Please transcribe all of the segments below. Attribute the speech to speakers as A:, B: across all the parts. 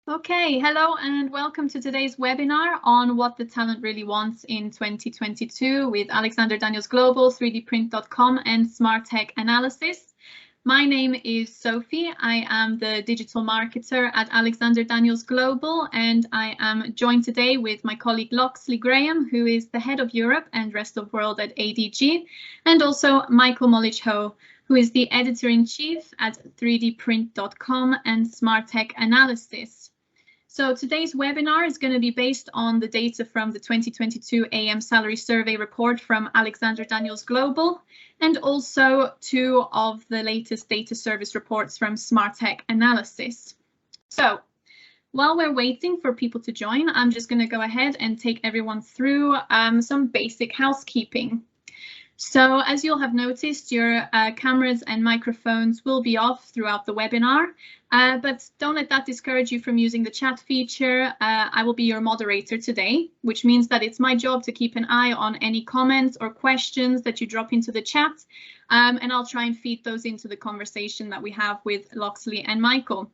A: Okay, hello and welcome to today's webinar on what the talent really wants in 2022 with Alexander Daniels Global, 3dprint.com and SmarTech Analysis. My name is Sophie. I am the digital marketer at Alexander Daniels Global, and I am joined today with my colleague Loxley Graham, who is the head of Europe and rest of world at ADG, and also Michael Molitch-Hou, who is the editor-in-chief at 3dprint.com and SmarTech Analysis. So today's webinar is going to be based on the data from the 2022 AM Salary Survey report from Alexander Daniels Global, and also two of the latest data service reports from SmarTech Analysis. So while we're waiting for people to join, I'm just going to go ahead and take everyone through some basic housekeeping. So as you'll have noticed, your cameras and microphones will be off throughout the webinar, but don't let that discourage you from using the chat feature. I will be your moderator today, which means that it's my job to keep an eye on any comments or questions that you drop into the chat, and I'll try and feed those into the conversation that we have with Loxley and Michael.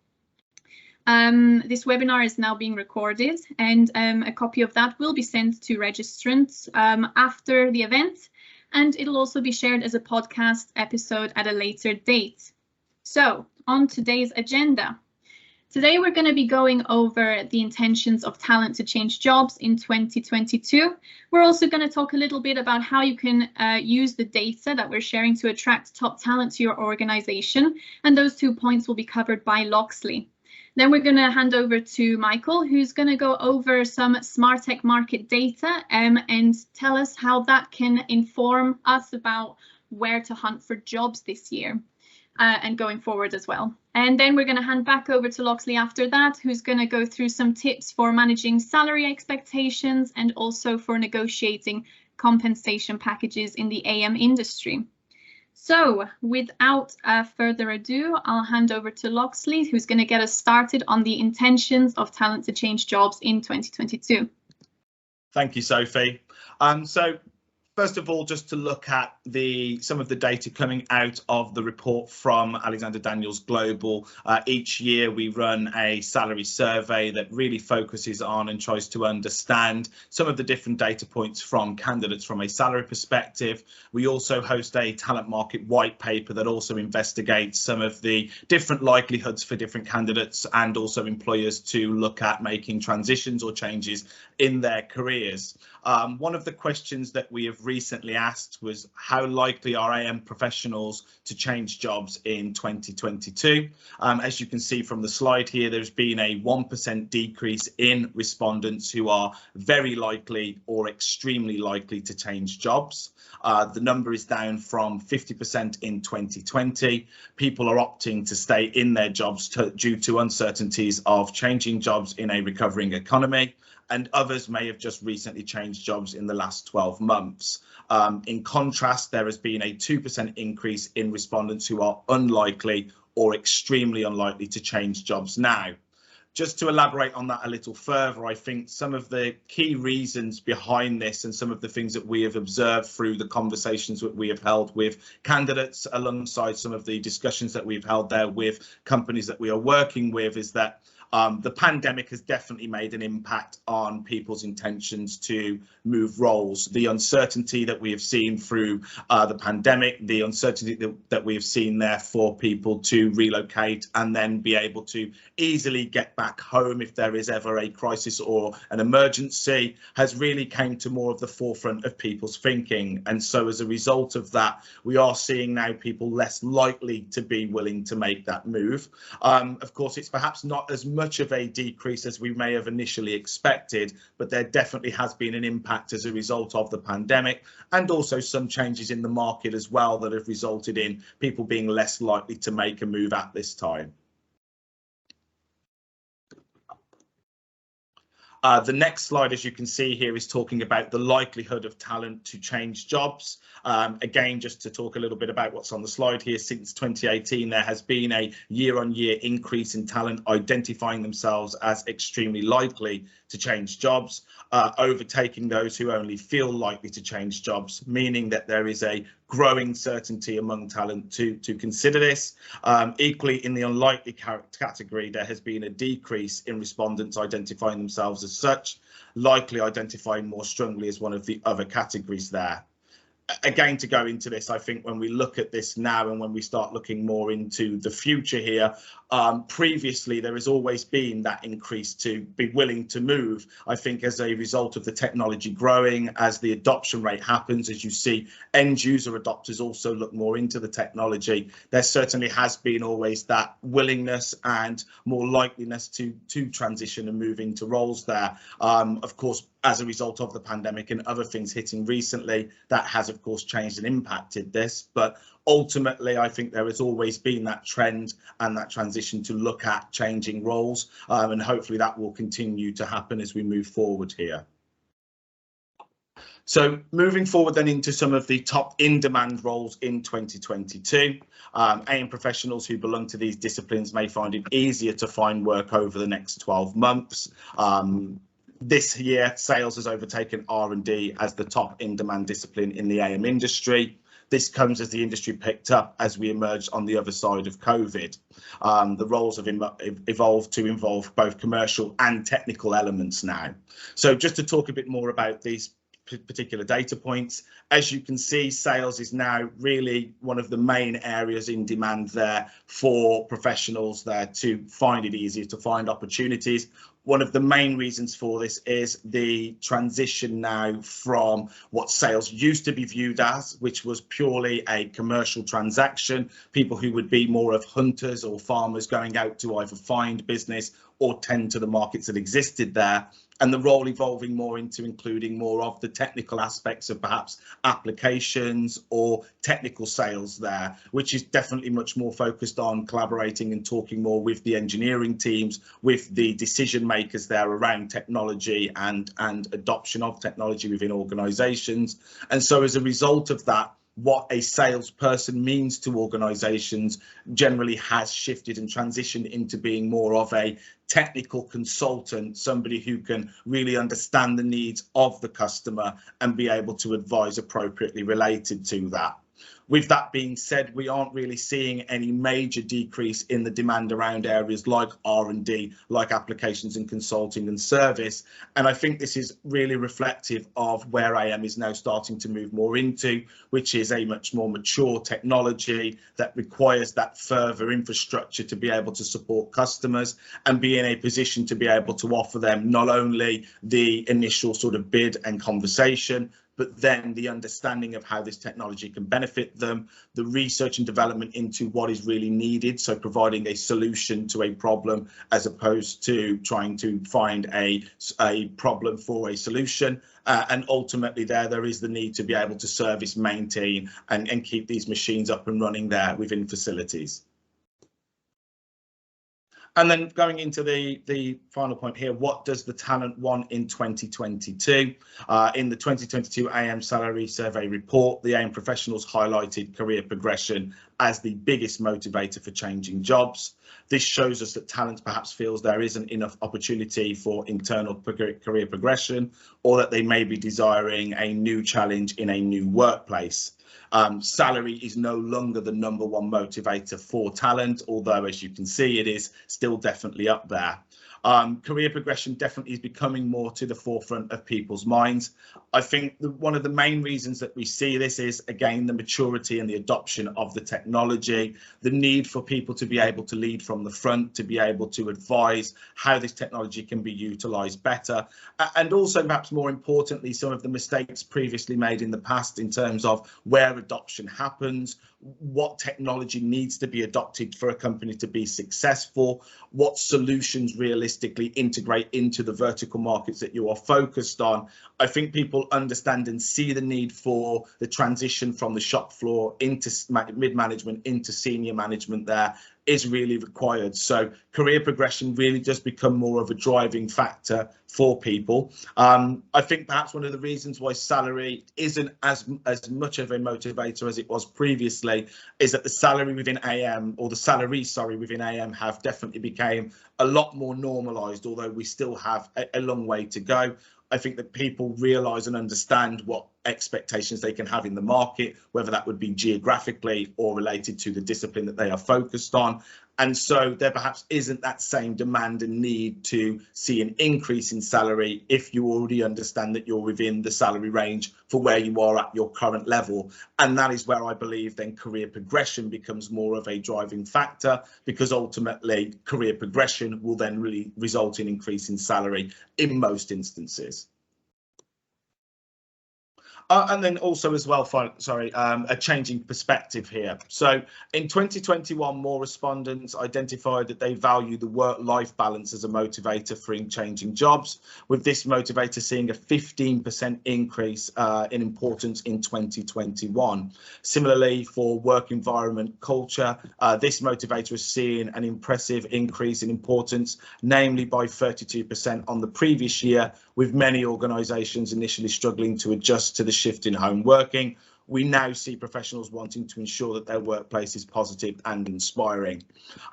A: This webinar is now being recorded, and a copy of that will be sent to registrants after the event. And it'll also be shared as a podcast episode at a later date. So on today's agenda, today we're going to be going over the intentions of talent to change jobs in 2022. We're also going to talk a little bit about how you can use the data that we're sharing to attract top talent to your organization. And those 2 points will be covered by Loxley. Then we're going to hand over to Michael, who's going to go over some SmarTech market data and tell us how that can inform us about where to hunt for jobs this year and going forward as well. And then we're going to hand back over to Loxley after that, who's going to go through some tips for managing salary expectations and also for negotiating compensation packages in the AM industry. So without further ado, I'll hand over to Loxley, who's going to get us started on the intentions of talent to change jobs in 2022.
B: Thank you, Sophie. So first of all, just to look at some of the data coming out of the report from Alexander Daniels Global. Each year we run a salary survey that really focuses on and tries to understand some of the different data points from candidates from a salary perspective. We also host a talent market white paper that also investigates some of the different likelihoods for different candidates and also employers to look at making transitions or changes in their careers. One of the questions that we have recently asked was how likely are AM professionals to change jobs in 2022? As you can see from the slide here, there's been a 1% decrease in respondents who are very likely or extremely likely to change jobs. The number is down from 50% in 2020. People are opting to stay in their jobs due to uncertainties of changing jobs in a recovering economy, and others may have just recently changed jobs in the last 12 months. In contrast, there has been a 2% increase in respondents who are unlikely or extremely unlikely to change jobs now. Just to elaborate on that a little further, I think some of the key reasons behind this and some of the things that we have observed through the conversations that we have held with candidates alongside some of the discussions that we've held there with companies that we are working with is that the pandemic has definitely made an impact on people's intentions to move roles. The uncertainty that we have seen through the pandemic, the uncertainty that we have seen there for people to relocate and then be able to easily get back home if there is ever a crisis or an emergency has really came to more of the forefront of people's thinking. And so as a result of that, we are seeing now people less likely to be willing to make that move. Of course, it's perhaps not as much of a decrease as we may have initially expected, but there definitely has been an impact as a result of the pandemic and also some changes in the market as well that have resulted in people being less likely to make a move at this time. The next slide, as you can see here, is talking about the likelihood of talent to change jobs. Again, just to talk a little bit about what's on the slide here, since 2018, there has been a year-on-year increase in talent identifying themselves as extremely likely to change jobs, overtaking those who only feel likely to change jobs, meaning that there is a growing certainty among talent to consider this. Equally, in the unlikely category, there has been a decrease in respondents identifying themselves as such, likely identifying more strongly as one of the other categories there. Again, to go into this, I think when we look at this now and when we start looking more into the future here, previously there has always been that increase to be willing to move. I think as a result of the technology growing, as the adoption rate happens, as you see end user adopters also look more into the technology, there certainly has been always that willingness and more likeliness to transition and move into roles there. Of course, as a result of the pandemic and other things hitting recently, that has of course changed and impacted this, but ultimately I think there has always been that trend and that transition to look at changing roles, and hopefully that will continue to happen as we move forward here. So moving forward then into some of the top in-demand roles in 2022, AM professionals who belong to these disciplines may find it easier to find work over the next 12 months. This year, sales has overtaken R&D as the top in-demand discipline in the AM industry. This comes as the industry picked up as we emerged on the other side of COVID. The roles have evolved to involve both commercial and technical elements now. So just to talk a bit more about these particular data points, as you can see, sales is now really one of the main areas in demand there for professionals there to find it easier to find opportunities. One of the main reasons for this is the transition now from what sales used to be viewed as, which was purely a commercial transaction, people who would be more of hunters or farmers going out to either find business or tend to the markets that existed there, and the role evolving more into including more of the technical aspects of perhaps applications or technical sales there, which is definitely much more focused on collaborating and talking more with the engineering teams, with the decision makers there around technology and adoption of technology within organizations. And so as a result of that, what a salesperson means to organizations generally has shifted and transitioned into being more of a technical consultant, somebody who can really understand the needs of the customer and be able to advise appropriately related to that. With that being said, we aren't really seeing any major decrease in the demand around areas like R&D, like applications and consulting and service. And I think this is really reflective of where AM is now starting to move more into, which is a much more mature technology that requires that further infrastructure to be able to support customers and be in a position to be able to offer them not only the initial sort of bid and conversation, but then the understanding of how this technology can benefit them, the research and development into what is really needed, so providing a solution to a problem as opposed to trying to find a problem for a solution. And ultimately there is the need to be able to service, maintain and keep these machines up and running there within facilities. And then going into the final point here, what does the talent want in 2022? In the 2022 AM salary survey report, the AM professionals highlighted career progression as the biggest motivator for changing jobs. This shows us that talent perhaps feels there isn't enough opportunity for internal career progression, or that they may be desiring a new challenge in a new workplace. Salary is no longer the #1 motivator for talent, although as you can see, it is still definitely up there. Career progression definitely is becoming more to the forefront of people's minds. I think one of the main reasons that we see this is, again, the maturity and the adoption of the technology, the need for people to be able to lead from the front, to be able to advise how this technology can be utilised better, and also perhaps more importantly, some of the mistakes previously made in the past in terms of where adoption happens, what technology needs to be adopted for a company to be successful, what solutions realistically integrate into the vertical markets that you are focused on. I think people understand and see the need for the transition from the shop floor into mid-management into senior management there is really required. So career progression really does become more of a driving factor for people. I think perhaps one of the reasons why salary isn't as much of a motivator as it was previously is that the salary within AM, or the salaries, sorry, within AM have definitely became a lot more normalised, although we still have a long way to go. I think that people realise and understand what expectations they can have in the market, whether that would be geographically or related to the discipline that they are focused on. And so there perhaps isn't that same demand and need to see an increase in salary if you already understand that you're within the salary range for where you are at your current level. And that is where I believe then career progression becomes more of a driving factor, because ultimately career progression will then really result in increase in salary in most instances. And then also as well, a changing perspective here. So in 2021, more respondents identified that they value the work-life balance as a motivator for changing jobs, with this motivator seeing a 15% increase in importance in 2021. Similarly, for work environment culture, this motivator has seen an impressive increase in importance, namely by 32% on the previous year, with many organisations initially struggling to adjust to the shift in home working. We now see professionals wanting to ensure that their workplace is positive and inspiring.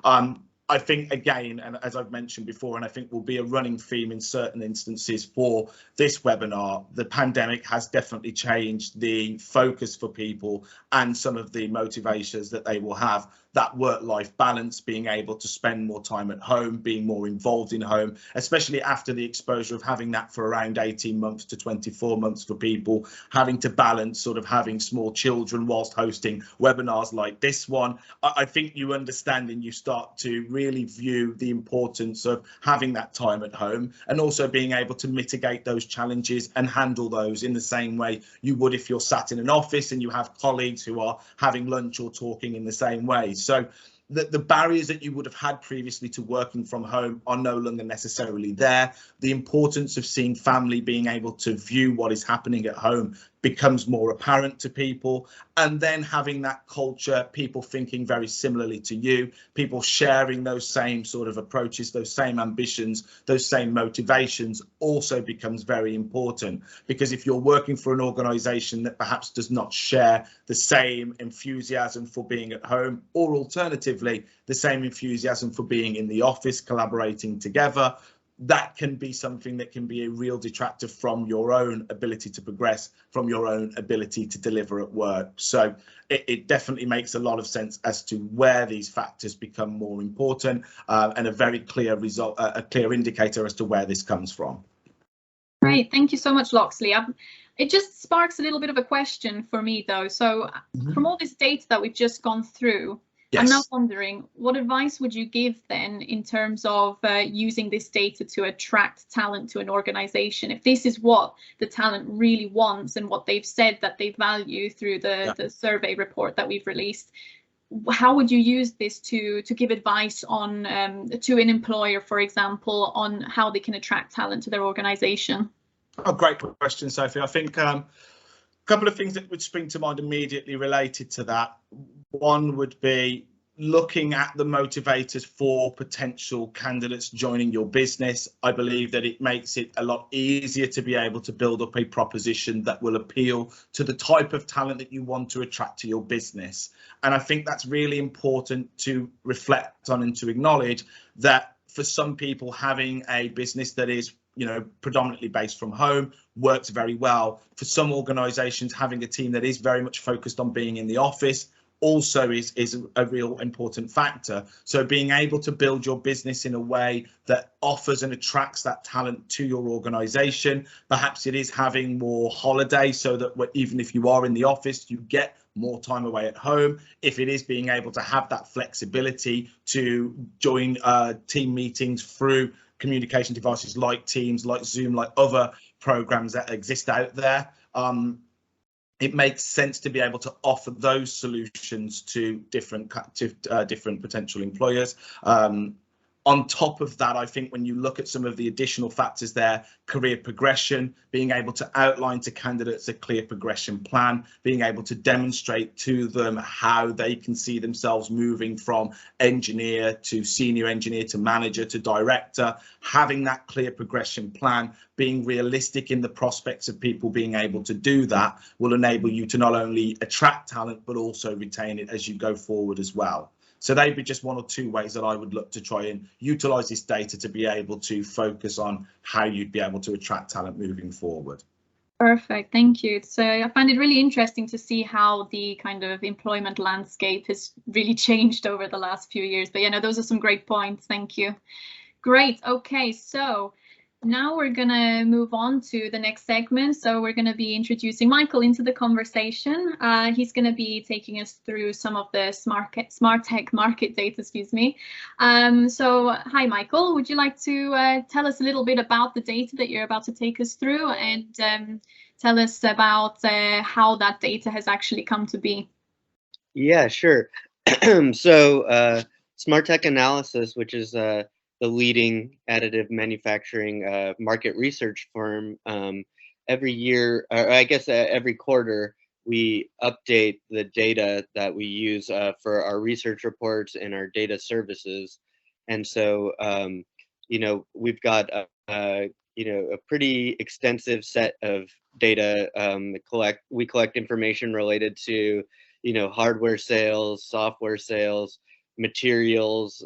B: I think, again, and as I've mentioned before, and I think will be a running theme in certain instances for this webinar, the pandemic has definitely changed the focus for people and some of the motivations that they will have. That work-life balance, being able to spend more time at home, being more involved in home, especially after the exposure of having that for around 18 months to 24 months for people, having to balance sort of having small children whilst hosting webinars like this one. I think you understand and you start to really view the importance of having that time at home, and also being able to mitigate those challenges and handle those in the same way you would if you're sat in an office and you have colleagues who are having lunch or talking in the same way. So the barriers that you would have had previously to working from home are no longer necessarily there. The importance of seeing family, being able to view what is happening at home, becomes more apparent to people. And then having that culture, people thinking very similarly to you, people sharing those same sort of approaches, those same ambitions, those same motivations, also becomes very important. Because if you're working for an organisation that perhaps does not share the same enthusiasm for being at home, or alternatively the same enthusiasm for being in the office, collaborating together, that can be something that can be a real detractor from your own ability to progress, from your own ability to deliver at work. So it definitely makes a lot of sense as to where these factors become more important, and a very clear result, a clear indicator as to where this comes from.
A: Great, thank you so much, Loxley. It just sparks a little bit of a question for me, though. So from all this data that we've just gone through, yes, I'm now wondering, what advice would you give then in terms of using this data to attract talent to an organization? If this is what the talent really wants and what they've said that they value through the survey report that we've released, how would you use this to give advice on to an employer, for example, on how they can attract talent to their organization?
B: Oh, great question, Sophie. I think a couple of things that would spring to mind immediately related to that. One would be looking at the motivators for potential candidates joining your business. I believe that it makes it a lot easier to be able to build up a proposition that will appeal to the type of talent that you want to attract to your business. And I think that's really important to reflect on and to acknowledge that for some people, having a business that is predominantly based from home works very well. For some organisations, having a team that is very much focused on being in the office also is a real important factor. So being able to build your business in a way that offers and attracts that talent to your organisation. Perhaps it is having more holiday so that even if you are in the office, you get more time away at home. If it is being able to have that flexibility to join team meetings through communication devices like Teams, like Zoom, like other programs that exist out there, it makes sense to be able to offer those solutions to different potential employers. On top of that, I think when you look at some of the additional factors there, career progression, being able to outline to candidates a clear progression plan, being able to demonstrate to them how they can see themselves moving from engineer to senior engineer to manager to director, having that clear progression plan, being realistic in the prospects of people being able to do that will enable you to not only attract talent, but also retain it as you go forward as well. So they'd be just one or two ways that I would look to try and utilise this data to be able to focus on how you'd be able to attract talent moving forward.
A: Perfect, thank you. So I find it really interesting to see how the kind of employment landscape has really changed over the last few years. But yeah, no, those are some great points. Thank you. Great. Okay, so now we're gonna move on to the next segment. So we're gonna be introducing Michael into the conversation. He's gonna be taking us through some of the SmarTech market data, excuse me. So hi, Michael, would you like to tell us a little bit about the data that you're about to take us through, and tell us about how that data has actually come to be?
C: Yeah, sure. So SmarTech Analysis, which is the leading additive manufacturing market research firm, every year, or I guess every quarter, we update the data that we use for our research reports and our data services. And so, we've got a pretty extensive set of data. We collect information related to hardware sales, software sales, materials.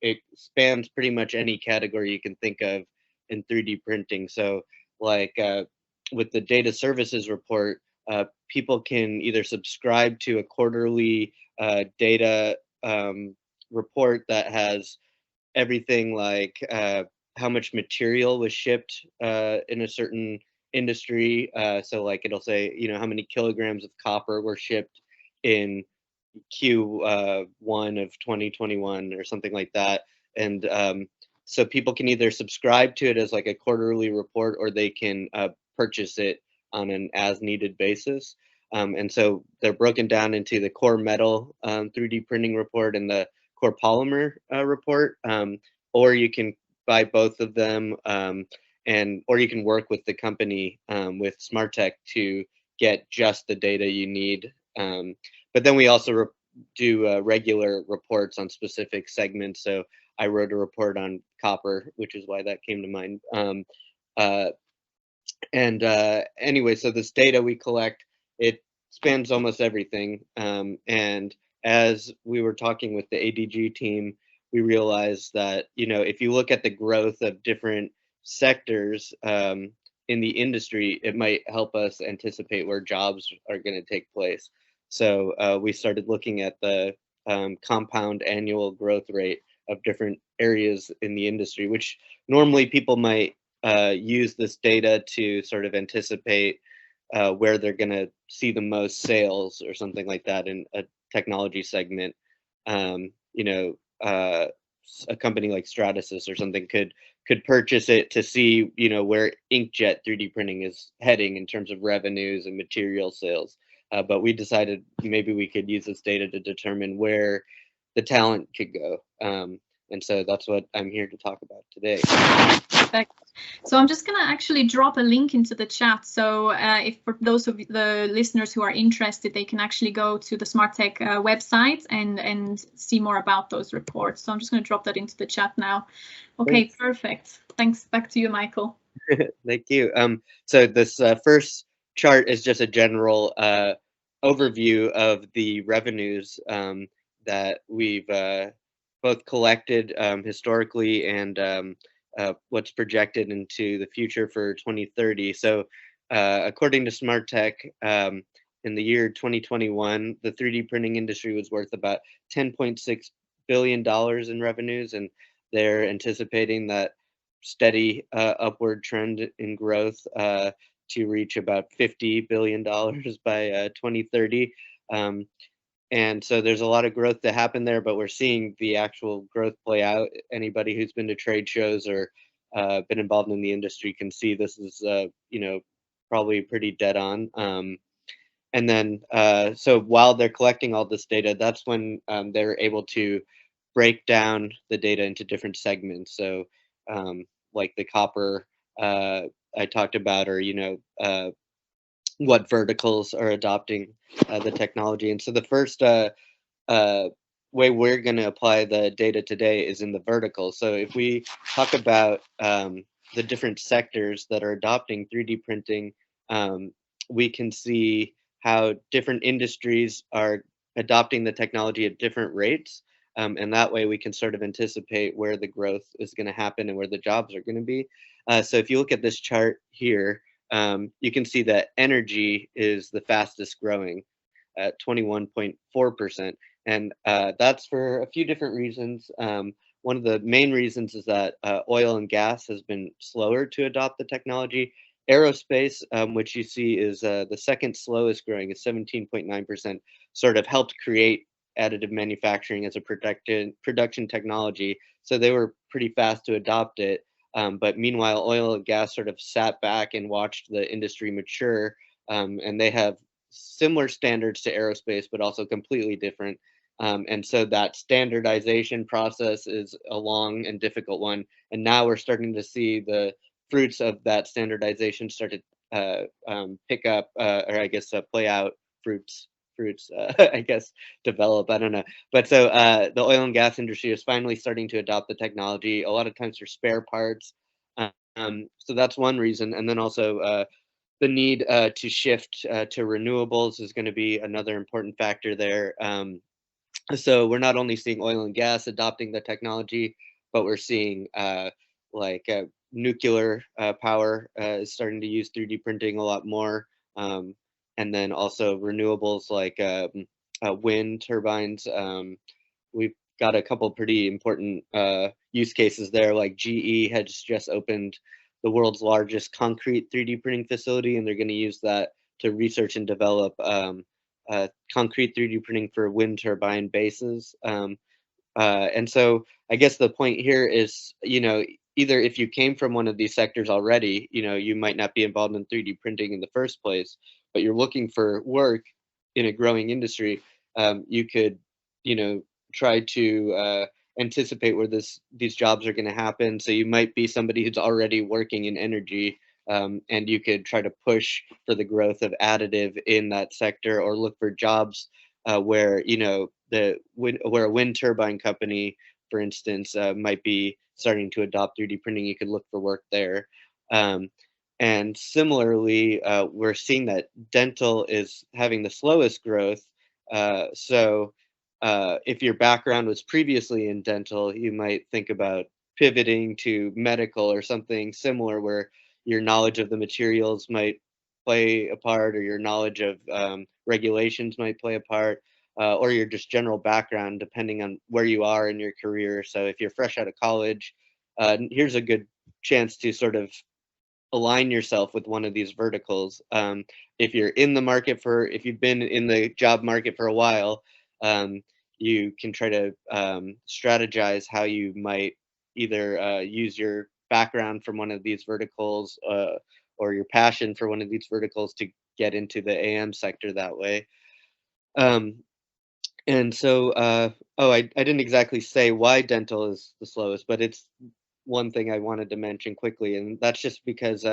C: It spans pretty much any category you can think of in 3D printing. So like with the data services report, people can either subscribe to a quarterly data report that has everything like how much material was shipped in a certain industry. So like it'll say, how many kilograms of copper were shipped in Q1 of 2021 or something like that. And so people can either subscribe to it as like a quarterly report, or they can purchase it on an as needed basis. And so they're broken down into the core metal 3D printing report and the core polymer report, or you can buy both of them, or you can work with the company with SmarTech to get just the data you need. But then we also do regular reports on specific segments. So I wrote a report on copper, which is why that came to mind. Anyway, so this data we collect, it spans almost everything. And as we were talking with the ADG team, we realized that, if you look at the growth of different sectors in the industry, it might help us anticipate where jobs are going to take place. So we started looking at the compound annual growth rate of different areas in the industry, which normally people might use this data to sort of anticipate where they're going to see the most sales or something like that in a technology segment. A company like Stratasys or something could purchase it to see, where inkjet 3D printing is heading in terms of revenues and material sales. But we decided maybe we could use this data to determine where the talent could go. And so that's what I'm here to talk about today.
A: Perfect. So I'm just going to actually drop a link into the chat. So if for those of the listeners who are interested, they can actually go to the SmarTech website and see more about those reports. So I'm just going to drop that into the chat now. Okay, thanks. Perfect. Thanks. Back to you, Michael.
C: Thank you. So this first chart is just a general overview of the revenues that we've both collected historically and what's projected into the future for 2030. So according to SmarTech, in the year 2021, the 3D printing industry was worth about $10.6 billion in revenues, and they're anticipating that steady upward trend in growth to reach about $50 billion by 2030. And so there's a lot of growth to happen there, but we're seeing the actual growth play out. Anybody who's been to trade shows or been involved in the industry can see this is, probably pretty dead on. And then, so while they're collecting all this data, that's when they're able to break down the data into different segments. So like the copper I talked about, or, what verticals are adopting the technology. And so the first way we're going to apply the data today is in the vertical. So if we talk about the different sectors that are adopting 3D printing, we can see how different industries are adopting the technology at different rates. And that way we can sort of anticipate where the growth is going to happen and where the jobs are going to be. So if you look at this chart here, you can see that energy is the fastest growing at 21.4%. And that's for a few different reasons. One of the main reasons is that oil and gas has been slower to adopt the technology. Aerospace, which you see is the second slowest growing, is 17.9%, sort of helped create additive manufacturing as a production technology. So they were pretty fast to adopt it. But meanwhile, oil and gas sort of sat back and watched the industry mature, and they have similar standards to aerospace, but also completely different. And so that standardization process is a long and difficult one. And now we're starting to see the fruits of that standardization start to pick up, or I guess play out. Fruits, I guess, develop. I don't know. But so the oil and gas industry is finally starting to adopt the technology, a lot of times for spare parts. So that's one reason. And then also the need to shift to renewables is going to be another important factor there. So we're not only seeing oil and gas adopting the technology, but we're seeing like nuclear power is starting to use 3D printing a lot more. And then also renewables like wind turbines. We've got a couple pretty important use cases there, like GE has just opened the world's largest concrete 3D printing facility, and they're going to use that to research and develop concrete 3D printing for wind turbine bases. And so I guess the point here is, either if you came from one of these sectors already, you might not be involved in 3D printing in the first place, but you're looking for work in a growing industry, you could, try to anticipate where these jobs are going to happen. So you might be somebody who's already working in energy, and you could try to push for the growth of additive in that sector, or look for jobs where where a wind turbine company, for instance, might be starting to adopt 3D printing. You could look for work there. And similarly, we're seeing that dental is having the slowest growth. So if your background was previously in dental, you might think about pivoting to medical or something similar, where your knowledge of the materials might play a part, or your knowledge of regulations might play a part, or your just general background, depending on where you are in your career. So if you're fresh out of college, here's a good chance to sort of align yourself with one of these verticals. If you're in the market if you've been in the job market for a while, you can try to strategize how you might either use your background from one of these verticals, or your passion for one of these verticals, to get into the AM sector that way. And so, I didn't exactly say why dental is the slowest, but it's one thing I wanted to mention quickly, and that's just because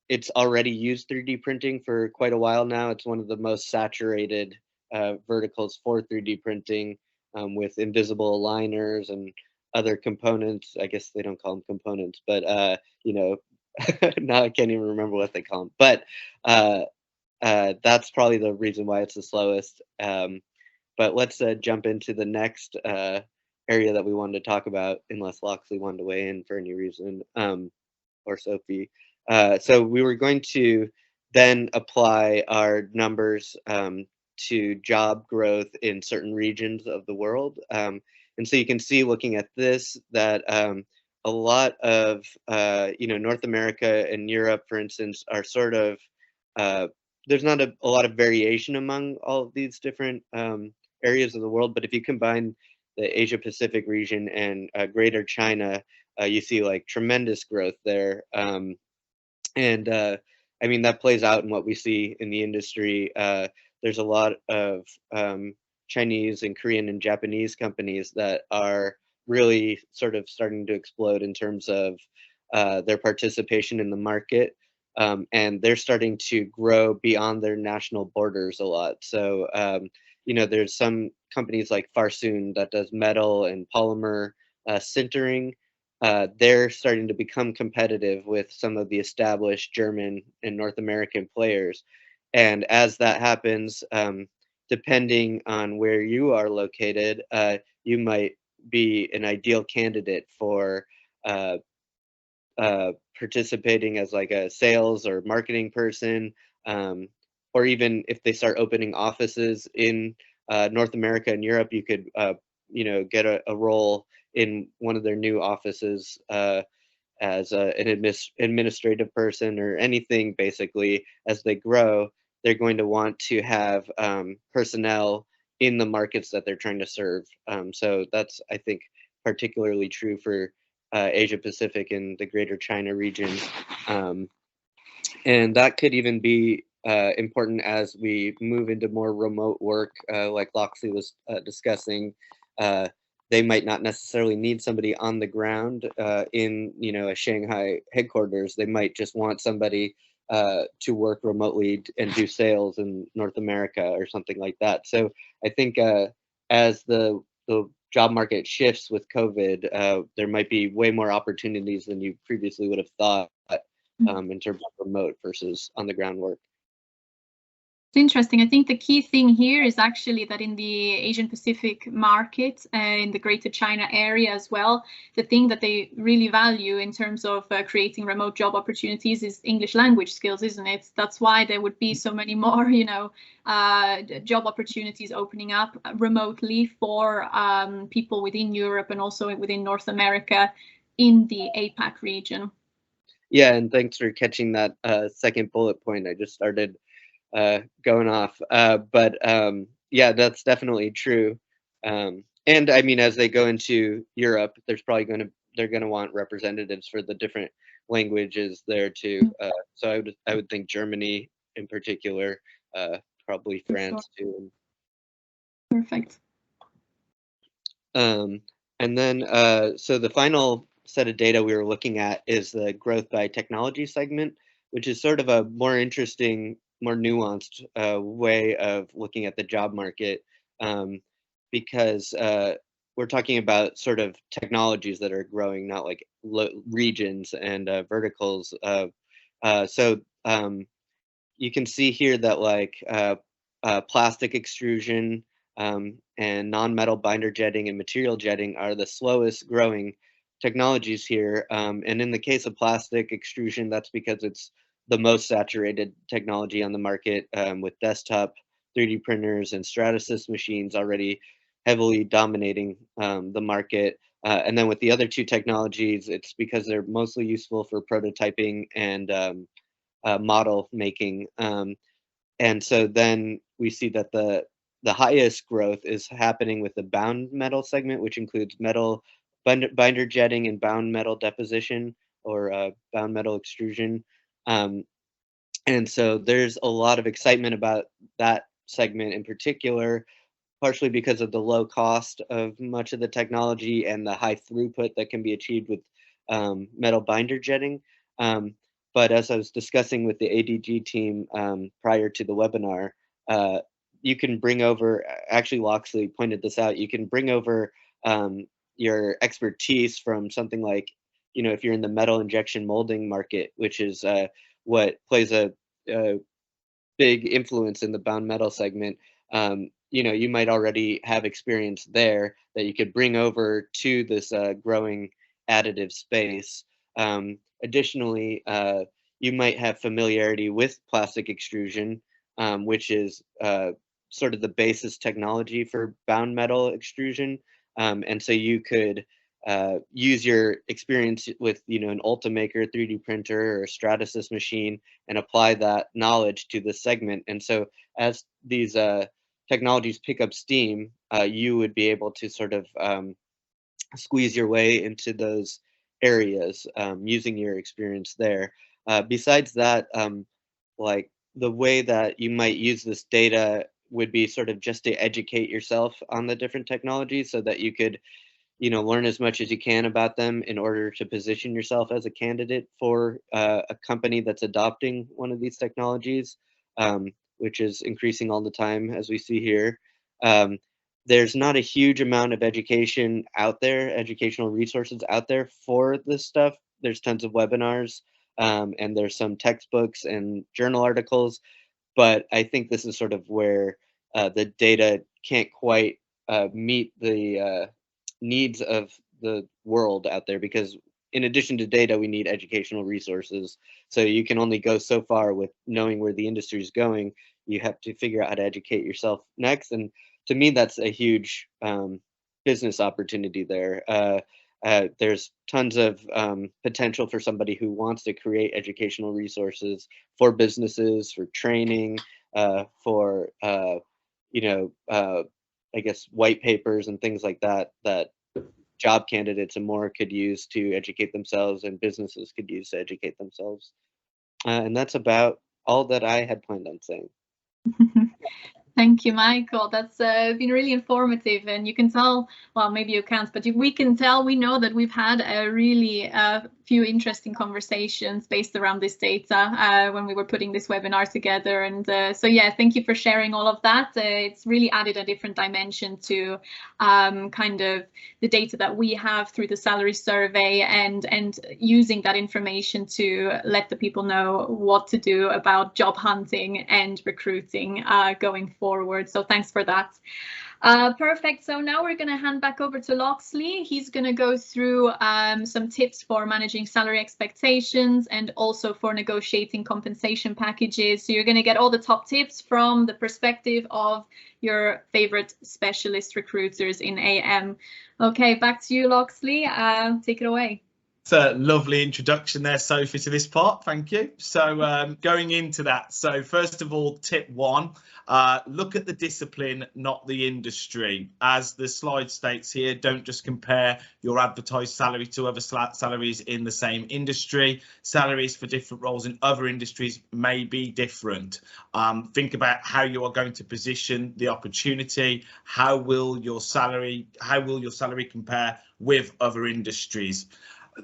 C: it's already used 3D printing for quite a while now. It's one of the most saturated verticals for 3D printing, with invisible aligners and other components. I guess they don't call them components, but now I can't even remember what they call them. But that's probably the reason why it's the slowest. But let's jump into the next area that we wanted to talk about, unless Loxley wanted to weigh in for any reason, or Sophie. So we were going to then apply our numbers to job growth in certain regions of the world. And so you can see, looking at this, that a lot of North America and Europe, for instance, are sort of there's not a lot of variation among all of these different areas of the world. But if you combine the Asia Pacific region and Greater China, you see like tremendous growth there. And I mean, that plays out in what we see in the industry. There's a lot of Chinese and Korean and Japanese companies that are really sort of starting to explode in terms of their participation in the market. And they're starting to grow beyond their national borders a lot. So, there's some companies like Farsoon that does metal and polymer sintering. They're starting to become competitive with some of the established German and North American players. And as that happens, depending on where you are located, you might be an ideal candidate for participating as like a sales or marketing person, or even if they start opening offices in North America and Europe, you could get a role in one of their new offices as an administrative person or anything. Basically, as they grow, they're going to want to have personnel in the markets that they're trying to serve. So that's, I think, particularly true for Asia Pacific and the Greater China region. And that could even be important as we move into more remote work, like Loxley was discussing. They might not necessarily need somebody on the ground in a Shanghai headquarters. They might just want somebody to work remotely and do sales in North America or something like that. So I think as the job market shifts with COVID, there might be way more opportunities than you previously would have thought in terms of remote versus on the ground work.
A: It's interesting. I think the key thing here is actually that in the Asian Pacific market, in the Greater China area as well, the thing that they really value in terms of creating remote job opportunities is English language skills, isn't it? That's why there would be so many more, job opportunities opening up remotely for people within Europe and also within North America in the APAC region.
C: Yeah, and thanks for catching that second bullet point. I just started going off, but yeah, that's definitely true. And I mean, as they go into Europe, they're going to want representatives for the different languages there too. So I would think Germany in particular, probably France too.
A: Perfect.
C: And then so the final set of data we were looking at is the growth by technology segment, which is sort of a more interesting, more nuanced way of looking at the job market, because we're talking about sort of technologies that are growing, not like regions and verticals. So you can see here that like plastic extrusion and non-metal binder jetting and material jetting are the slowest growing technologies here. And in the case of plastic extrusion, that's because it's the most saturated technology on the market, with desktop 3D printers and Stratasys machines already heavily dominating the market. And then with the other two technologies, it's because they're mostly useful for prototyping and model making. And so then we see that the highest growth is happening with the bound metal segment, which includes metal binder jetting and bound metal deposition, or bound metal extrusion. And so there's a lot of excitement about that segment in particular, partially because of the low cost of much of the technology and the high throughput that can be achieved with metal binder jetting. But as I was discussing with the ADG team prior to the webinar, you can bring over, actually Loxley pointed this out, you can bring over your expertise from something like, if you're in the metal injection molding market, which is what plays a big influence in the bound metal segment. You might already have experience there that you could bring over to this growing additive space. Additionally, you might have familiarity with plastic extrusion, which is sort of the basis technology for bound metal extrusion. And so you could use your experience with, an Ultimaker 3D printer or a Stratasys machine and apply that knowledge to the segment. And so as these technologies pick up steam, you would be able to sort of squeeze your way into those areas using your experience there. Besides that, like the way that you might use this data would be sort of just to educate yourself on the different technologies so that you could learn as much as you can about them in order to position yourself as a candidate for a company that's adopting one of these technologies, which is increasing all the time, as we see here. There's not a huge amount of education out there, educational resources out there for this stuff. There's tons of webinars, and there's some textbooks and journal articles, but I think this is sort of where the data can't quite meet the needs of the world out there, because in addition to data, we need educational resources. So you can only go so far with knowing where the industry is going. You have to figure out how to educate yourself next. And to me, that's a huge business opportunity there. There's tons of potential for somebody who wants to create educational resources for businesses, for training, for I guess white papers and things like that that job candidates and more could use to educate themselves, and businesses could use to educate themselves. And that's about all that I had planned on saying.
A: Thank you, Michael. That's been really informative, and you can tell, well, maybe you can't, but we can tell, we know that we've had a really few interesting conversations based around this data when we were putting this webinar together. And so, yeah, thank you for sharing all of that. It's really added a different dimension to kind of the data that we have through the salary survey, and using that information to let the people know what to do about job hunting and recruiting going forward. So thanks for that. Perfect. So now we're going to hand back over to Loxley. He's going to go through some tips for managing salary expectations and also for negotiating compensation packages. So you're going to get all the top tips from the perspective of your favorite specialist recruiters in AM. Okay, back to you, Loxley. Take it away.
B: It's a lovely introduction there, Sophie, to this part. Thank you. So going into that, so first of all, tip one, look at the discipline, not the industry. As the slide states here, don't just compare your advertised salary to other salaries in the same industry. Salaries for different roles in other industries may be different. Think about how you are going to position the opportunity. How will your salary compare with other industries?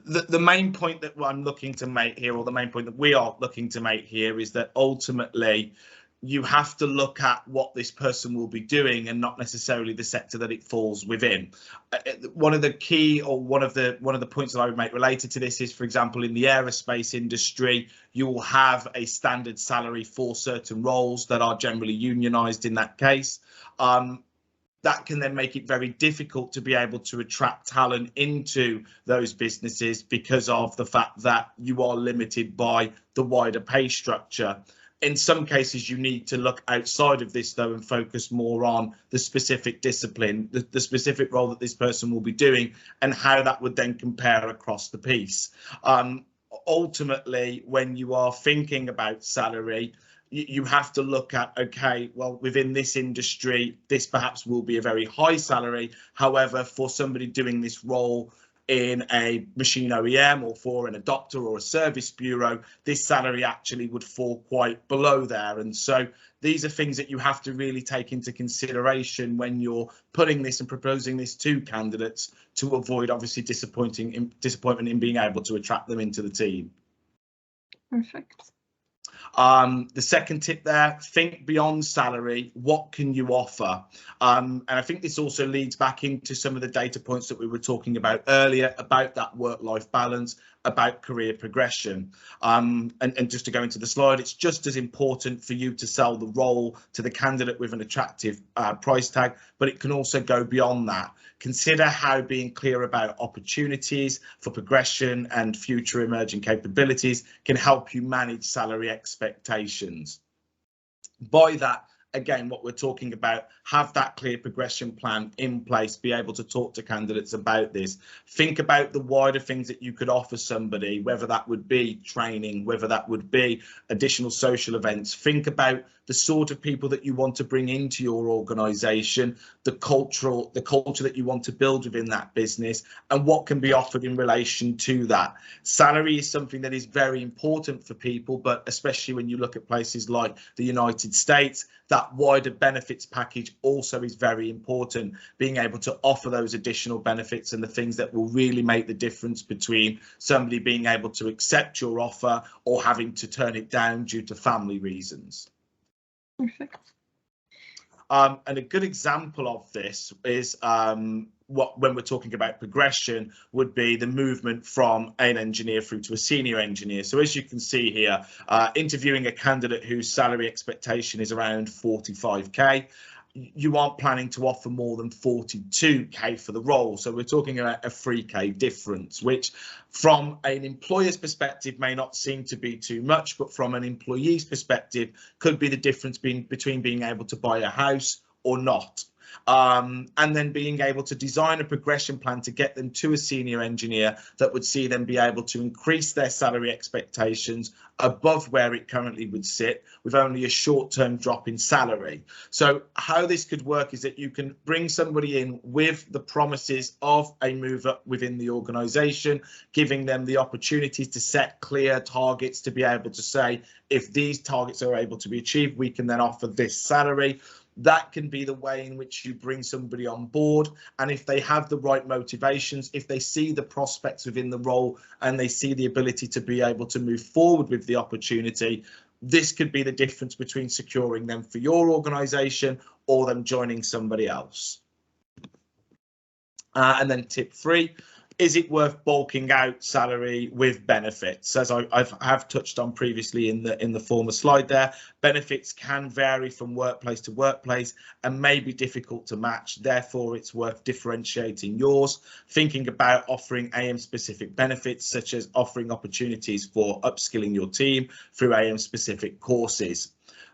B: The main point that I'm looking to make here, or the main point that we are looking to make here, is that ultimately you have to look at what this person will be doing and not necessarily the sector that it falls within. One of the key, or one of the points that I would make related to this is, for example, in the aerospace industry, you will have a standard salary for certain roles that are generally unionized in that case. That can then make it very difficult to be able to attract talent into those businesses because of the fact that you are limited by the wider pay structure. In some cases, you need to look outside of this, though, and focus more on the specific discipline, the specific role that this person will be doing, and how that would then compare across the piece. Ultimately, when you are thinking about salary, you have to look at, OK, well, within this industry, this perhaps will be a very high salary. However, for somebody doing this role in a machine OEM or for an adopter or a service bureau, this salary actually would fall quite below there. And so these are things that you have to really take into consideration when you're putting this and proposing this to candidates, to avoid obviously disappointment in being able to attract them into the team.
A: Perfect.
B: The second tip there, think beyond salary. What can you offer? And I think this also leads back into some of the data points that we were talking about earlier about that work-life balance, about career progression. And just to go into the slide, it's just as important for you to sell the role to the candidate with an attractive price tag, but it can also go beyond that. Consider how being clear about opportunities for progression and future emerging capabilities can help you manage salary expectations. By that, again, what we're talking about, have that clear progression plan in place, be able to talk to candidates about this. Think about the wider things that you could offer somebody, whether that would be training, whether that would be additional social events. Think about the sort of people that you want to bring into your organisation, the culture that you want to build within that business, and what can be offered in relation to that. Salary is something that is very important for people, but especially when you look at places like the United States, that wider benefits package also is very important, being able to offer those additional benefits and the things that will really make the difference between somebody being able to accept your offer or having to turn it down due to family reasons.
A: Perfect.
B: And a good example of this is when we're talking about progression would be the movement from an engineer through to a senior engineer. So as you can see here, interviewing a candidate whose salary expectation is around 45k. you aren't planning to offer more than 42k for the role. So we're talking about a 3k difference, which from an employer's perspective may not seem to be too much, but from an employee's perspective could be the difference between being able to buy a house or not. And then being able to design a progression plan to get them to a senior engineer that would see them be able to increase their salary expectations above where it currently would sit, with only a short-term drop in salary. So how this could work is that you can bring somebody in with the promises of a move up within the organisation, giving them the opportunity to set clear targets to be able to say, if these targets are able to be achieved, we can then offer this salary. That can be the way in which you bring somebody on board. And if they have the right motivations, if they see the prospects within the role and they see the ability to be able to move forward with the opportunity, this could be the difference between securing them for your organisation or them joining somebody else. And then tip 3. Is it worth bulking out salary with benefits? As I have touched on previously in the former slide there, benefits can vary from workplace to workplace and may be difficult to match. Therefore, it's worth differentiating yours, thinking about offering AM specific benefits, such as offering opportunities for upskilling your team through AM specific courses.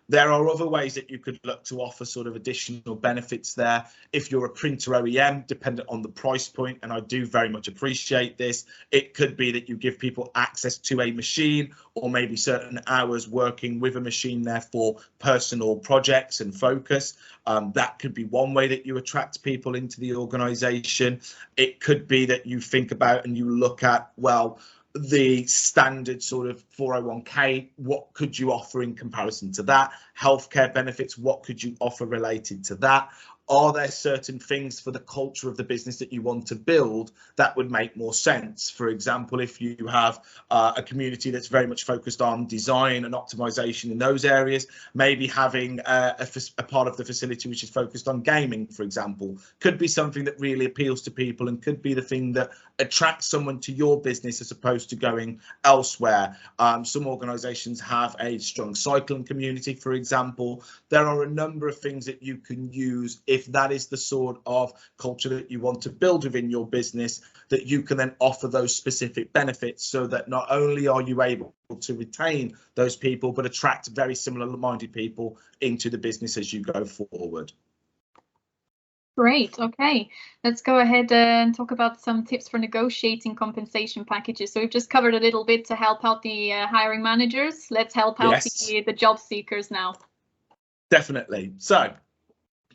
B: There are other ways that you could look to offer sort of additional benefits there. If you're a printer OEM, dependent on the price point, and I do very much appreciate this, it could be that you give people access to a machine or maybe certain hours working with a machine there for personal projects and focus. That could be one way that you attract people into the organisation. It could be that you think about and you look at, well, the standard sort of 401k, what could you offer in comparison to that? Healthcare benefits, what could you offer related to that? Are there certain things for the culture of the business that you want to build that would make more sense? For example, if you have a community that's very much focused on design and optimization in those areas, maybe having a part of the facility which is focused on gaming, for example, could be something that really appeals to people and could be the thing that attracts someone to your business as opposed to going elsewhere. Some organizations have a strong cycling community, for example. There are a number of things that you can use if that is the sort of culture that you want to build within your business, that you can then offer those specific benefits so that not only are you able to retain those people, but attract very similar-minded people into the business as you go forward.
A: Great. Okay, let's go ahead and talk about some tips for negotiating compensation packages. So we've just covered a little bit to help out the hiring managers. Let's help out the job seekers now.
B: Definitely. So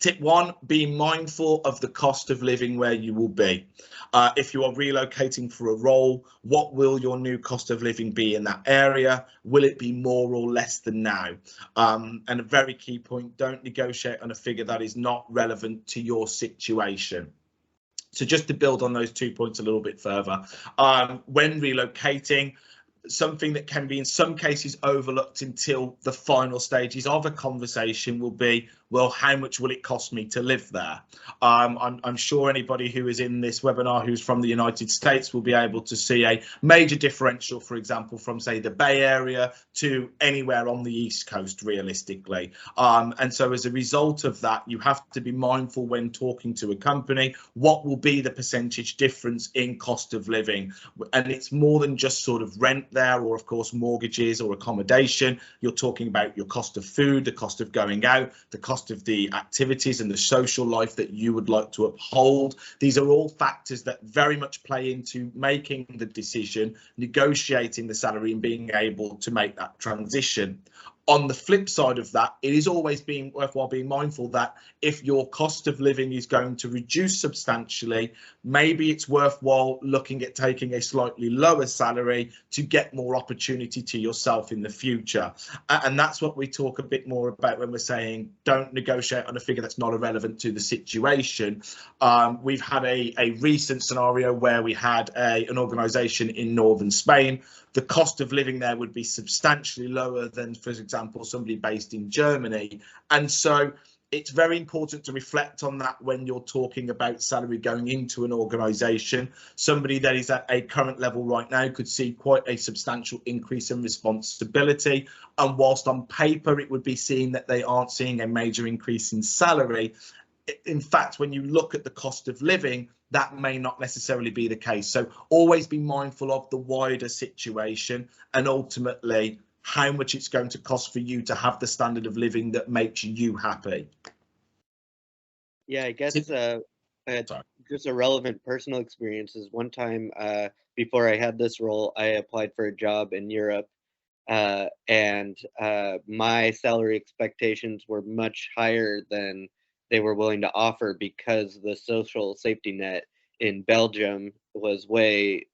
B: tip 1, be mindful of the cost of living where you will be. If you are relocating for a role, what will your new cost of living be in that area? Will it be more or less than now? And a very key point, don't negotiate on a figure that is not relevant to your situation. So just to build on those 2 points a little bit further, when relocating, something that can be in some cases overlooked until the final stages of a conversation will be, well, how much will it cost me to live there? I'm sure anybody who is in this webinar who's from the United States will be able to see a major differential, for example, from, say, the Bay Area to anywhere on the East Coast, realistically. And so as a result of that, you have to be mindful when talking to a company, what will be the percentage difference in cost of living? And it's more than just sort of rent there, or of course mortgages or accommodation. You're talking about your cost of food, the cost of going out, the cost of the activities and the social life that you would like to uphold. These are all factors that very much play into making the decision, negotiating the salary and being able to make that transition. On the flip side of that, it is always worthwhile being mindful that if your cost of living is going to reduce substantially, maybe it's worthwhile looking at taking a slightly lower salary to get more opportunity to yourself in the future. And that's what we talk a bit more about when we're saying don't negotiate on a figure that's not irrelevant to the situation. We've had a recent scenario where we had an organisation in northern Spain. The cost of living there would be substantially lower than, for example, somebody based in Germany. And so it's very important to reflect on that when you're talking about salary going into an organisation. Somebody that is at a current level right now could see quite a substantial increase in responsibility, and whilst on paper it would be seen that they aren't seeing a major increase in salary, in fact, when you look at the cost of living, that may not necessarily be the case. So always be mindful of the wider situation and ultimately how much it's going to cost for you to have the standard of living that makes you happy.
C: Yeah, I guess just a relevant personal experience is one time before I had this role, I applied for a job in Europe, and my salary expectations were much higher than they were willing to offer because the social safety net in Belgium was way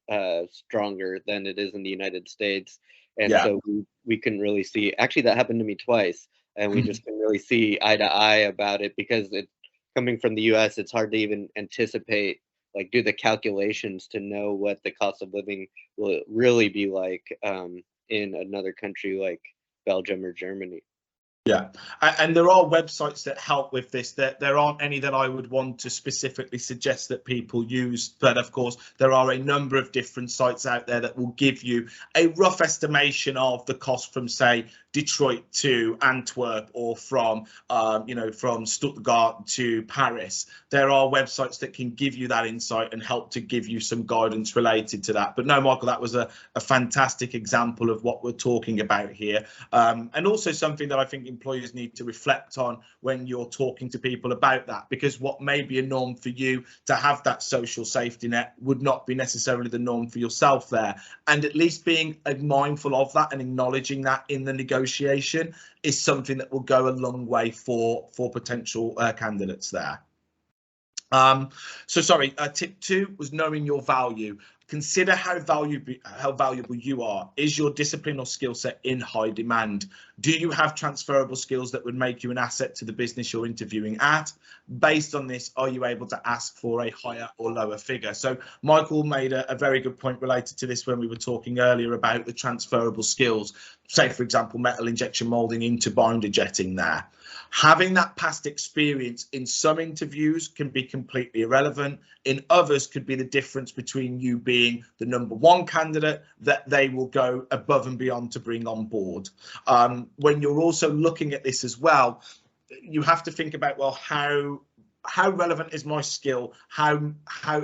C: stronger than it is in the United States. And so we couldn't really see, actually that happened to me twice, and we just couldn't really see eye to eye about it because it, coming from the US, it's hard to even anticipate, like do the calculations to know what the cost of living will really be like in another country like Belgium or Germany.
B: Yeah, and there are websites that help with this. There aren't any that I would want to specifically suggest that people use, but of course there are a number of different sites out there that will give you a rough estimation of the cost from, say, Detroit to Antwerp, or from from Stuttgart to Paris. There are websites that can give you that insight and help to give you some guidance related to that. But no, Michael, that was a fantastic example of what we're talking about here, and also something that I think employers need to reflect on when you're talking to people about that, because what may be a norm for you to have that social safety net would not be necessarily the norm for yourself there. And at least being mindful of that and acknowledging that in the negotiation is something that will go a long way for potential candidates there. Tip 2 was knowing your value. Consider how valuable you are. Is your discipline or skill set in high demand? Do you have transferable skills that would make you an asset to the business you're interviewing at? Based on this, are you able to ask for a higher or lower figure? So Michael made a very good point related to this when we were talking earlier about the transferable skills. Say, for example, metal injection molding into binder jetting there. Having that past experience in some interviews can be completely irrelevant. In others could be the difference between you being the #1 candidate that they will go above and beyond to bring on board. When you're also looking at this as well, you have to think about, well, how relevant is my skill? How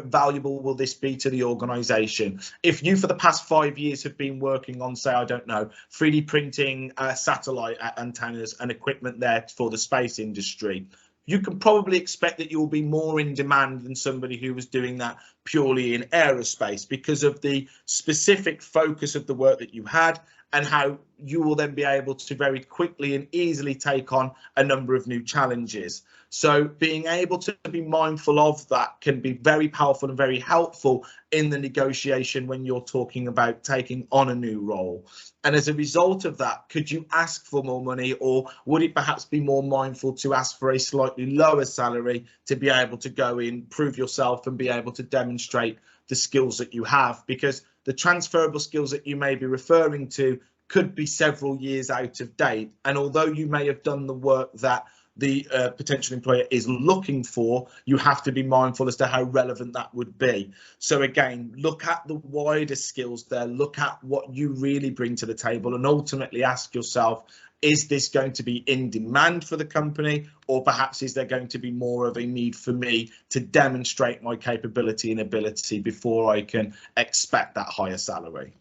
B: valuable will this be to the organisation? If you for the past 5 years have been working on, say, I don't know, 3D printing satellite antennas and equipment there for the space industry, you can probably expect that you will be more in demand than somebody who was doing that purely in aerospace, because of the specific focus of the work that you had and how you will then be able to very quickly and easily take on a number of new challenges. So being able to be mindful of that can be very powerful and very helpful in the negotiation when you're talking about taking on a new role. And as a result of that, could you ask for more money, or would it perhaps be more mindful to ask for a slightly lower salary to be able to go in, prove yourself and be able to demonstrate the skills that you have? Because the transferable skills that you may be referring to could be several years out of date. And although you may have done the work that the potential employer is looking for, you have to be mindful as to how relevant that would be. So again, look at the wider skills there, look at what you really bring to the table, and ultimately ask yourself, is this going to be in demand for the company, or perhaps is there going to be more of a need for me to demonstrate my capability and ability before I can expect that higher salary?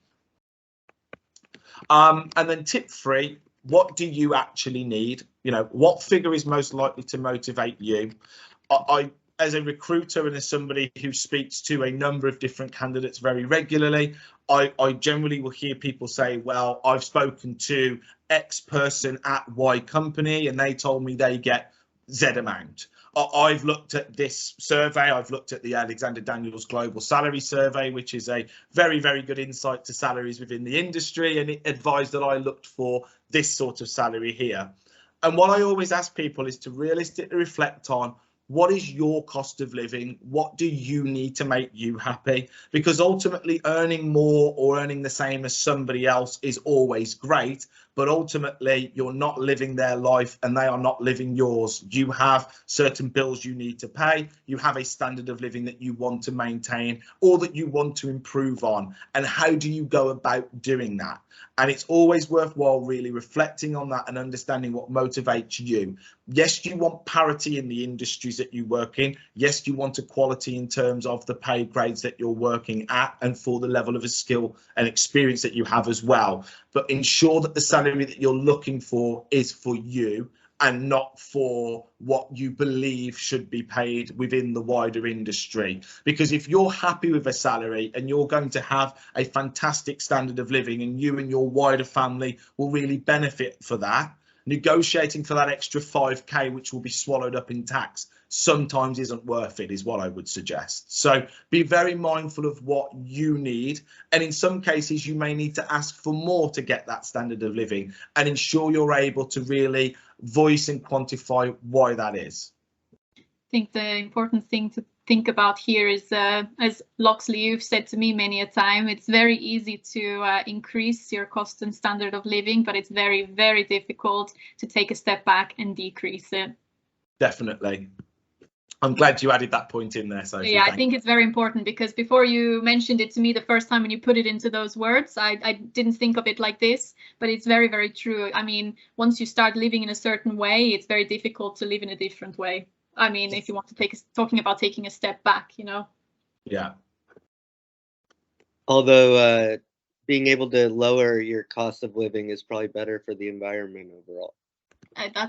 B: And then tip 3, what do you actually need? You know, what figure is most likely to motivate you? I as a recruiter and as somebody who speaks to a number of different candidates very regularly, I generally will hear people say, well, I've spoken to X person at Y company and they told me they get Z amount. I've looked at this survey, I've looked at the Alexander Daniels Global Salary Survey, which is a very, very good insight to salaries within the industry, and it advised that I looked for this sort of salary here. And what I always ask people is to realistically reflect on what is your cost of living? What do you need to make you happy? Because ultimately earning more or earning the same as somebody else is always great, but ultimately you're not living their life and they are not living yours. You have certain bills you need to pay. You have a standard of living that you want to maintain or that you want to improve on. And how do you go about doing that? And it's always worthwhile really reflecting on that and understanding what motivates you. Yes, you want parity in the industries that you work in. Yes, you want equality in terms of the pay grades that you're working at and for the level of a skill and experience that you have as well. But ensure that the salary that you're looking for is for you and not for what you believe should be paid within the wider industry. Because if you're happy with a salary and you're going to have a fantastic standard of living and you and your wider family will really benefit for that, negotiating for that extra 5k which will be swallowed up in tax sometimes isn't worth it, is what I would suggest. So be very mindful of what you need, and in some cases you may need to ask for more to get that standard of living, and ensure you're able to really voice and quantify why that is.
A: I think the important thing to think about here is, as Loxley, you've said to me many a time, it's very easy to increase your cost and standard of living, but it's very, very difficult to take a step back and decrease it. Definitely.
B: I'm glad you added that point in there, Sophie.
A: Yeah, I think it's very important, because before you mentioned it to me the first time when you put it into those words, I didn't think of it like this, but it's very, very true. I mean, once you start living in a certain way, it's very difficult to live in a different way. I mean, if you want to talking about taking a step back, you know.
B: Yeah.
C: Although being able to lower your cost of living is probably better for the environment overall.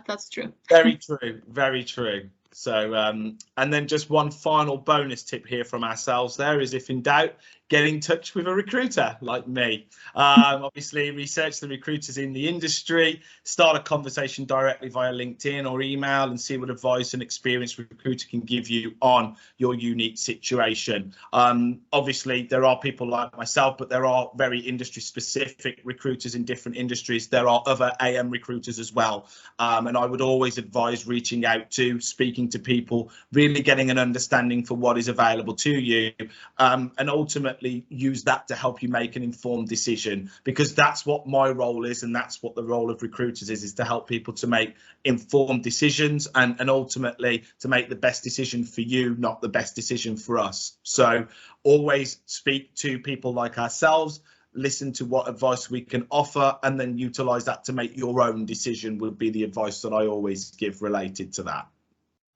A: That's true.
B: Very true. Very true. So, and then just one final bonus tip here from ourselves there is, if in doubt, get in touch with a recruiter like me. Obviously, research the recruiters in the industry, start a conversation directly via LinkedIn or email, and see what advice and experience recruiter can give you on your unique situation. Obviously, there are people like myself, but there are very industry specific recruiters in different industries. There are other AM recruiters as well. And I would always advise reaching out to, speaking to people, really getting an understanding for what is available to you, and ultimately use that to help you make an informed decision, because that's what my role is, and that's what the role of recruiters is to help people to make informed decisions and ultimately to make the best decision for you, not the best decision for us. So always speak to people like ourselves, listen to what advice we can offer, and then utilize that to make your own decision would be the advice that I always give related to that.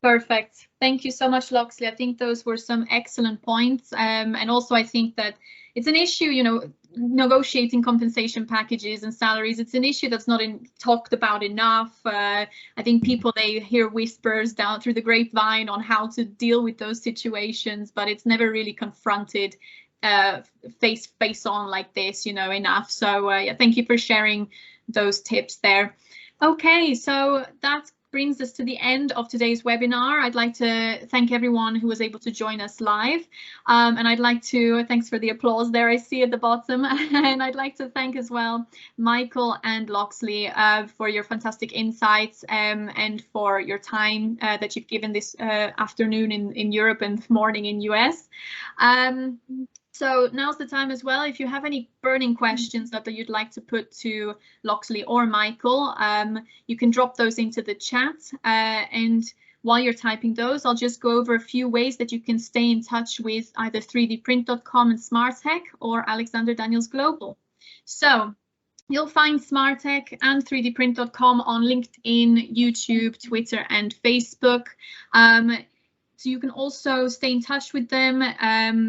A: Perfect. Thank you so much, Loxley. I think those were some excellent points. And also I think that it's an issue, you know, negotiating compensation packages and salaries. It's an issue that's not talked about enough. I think people, they hear whispers down through the grapevine on how to deal with those situations, but it's never really confronted face on like this, you know, enough. So yeah, thank you for sharing those tips there. Okay, so that's brings us to the end of today's webinar. I'd like to thank everyone who was able to join us live. And I'd like to, thanks for the applause there I see at the bottom. And I'd like to thank as well Michael and Loxley for your fantastic insights and for your time that you've given this afternoon in Europe and morning in US. So now's the time as well. If you have any burning questions that you'd like to put to Loxley or Michael, you can drop those into the chat. And while you're typing those, I'll just go over a few ways that you can stay in touch with either 3dprint.com and SmarTech or Alexander Daniels Global. So you'll find SmarTech and 3dprint.com on LinkedIn, YouTube, Twitter, and Facebook. So you can also stay in touch with them,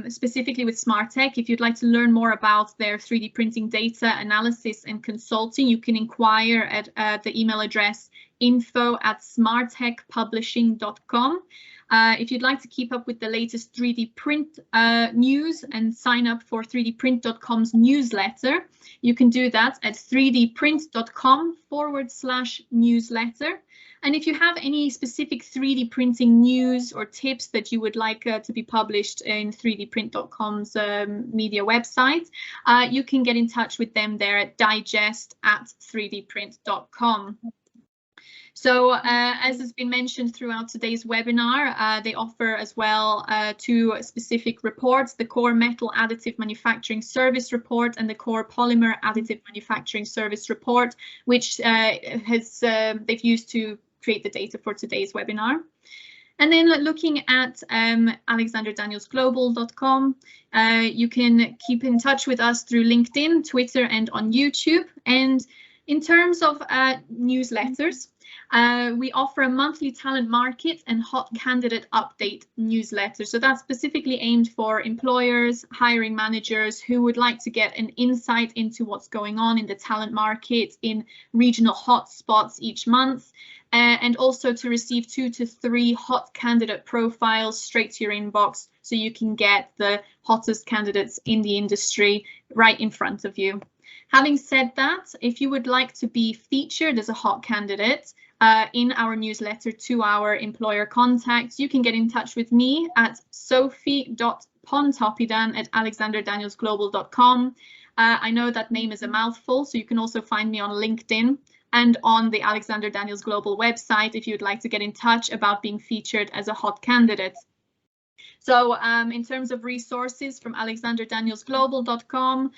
A: specifically with SmarTech. If you'd like to learn more about their 3D printing data analysis and consulting, you can inquire at the email address info@smartechpublishing.com. If you'd like to keep up with the latest 3D print news and sign up for 3dprint.com's newsletter, you can do that at 3dprint.com/newsletter. And if you have any specific 3D printing news or tips that you would like to be published in 3dprint.com's media website, you can get in touch with them there at digest@3dprint.com. So as has been mentioned throughout today's webinar, they offer as well 2 specific reports, the Core Metal Additive Manufacturing Service Report and the Core Polymer Additive Manufacturing Service Report, which they've used to create the data for today's webinar. And then looking at alexanderdanielsglobal.com, you can keep in touch with us through LinkedIn, Twitter, and on YouTube. And in terms of newsletters, we offer a monthly talent market and hot candidate update newsletter. So that's specifically aimed for employers, hiring managers who would like to get an insight into what's going on in the talent market in regional hotspots each month. And also to receive 2 to 3 hot candidate profiles straight to your inbox, so you can get the hottest candidates in the industry right in front of you. Having said that, if you would like to be featured as a hot candidate in our newsletter to our employer contacts, you can get in touch with me at sophie.pontoppidan@alexanderdanielsglobal.com. I know that name is a mouthful, so you can also find me on LinkedIn and on the Alexander Daniels Global website if you'd like to get in touch about being featured as a hot candidate. So in terms of resources from alexanderdanielsglobal.com,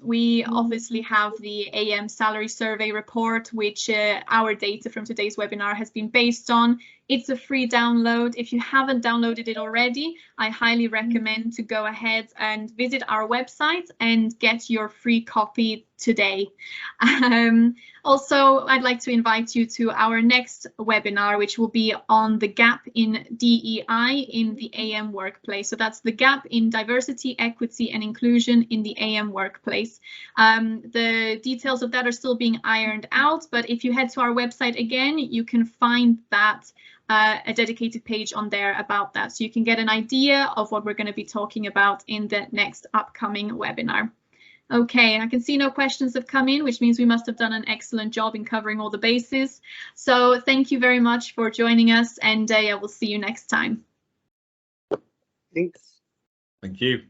A: we obviously have the AM salary survey report, which our data from today's webinar has been based on. It's a free download. If you haven't downloaded it already, I highly recommend to go ahead and visit our website and get your free copy today. Also, I'd like to invite you to our next webinar, which will be on the gap in DEI in the AM workplace. So that's the gap in diversity, equity, and inclusion in the AM workplace. The details of that are still being ironed out, but if you head to our website again, you can find that a dedicated page on there about that, so you can get an idea of what we're going to be talking about in the next upcoming webinar. Okay, I can see no questions have come in, which means we must have done an excellent job in covering all the bases. So thank you very much for joining us, and yeah, we'll see you next time.
C: Thanks.
B: Thank you.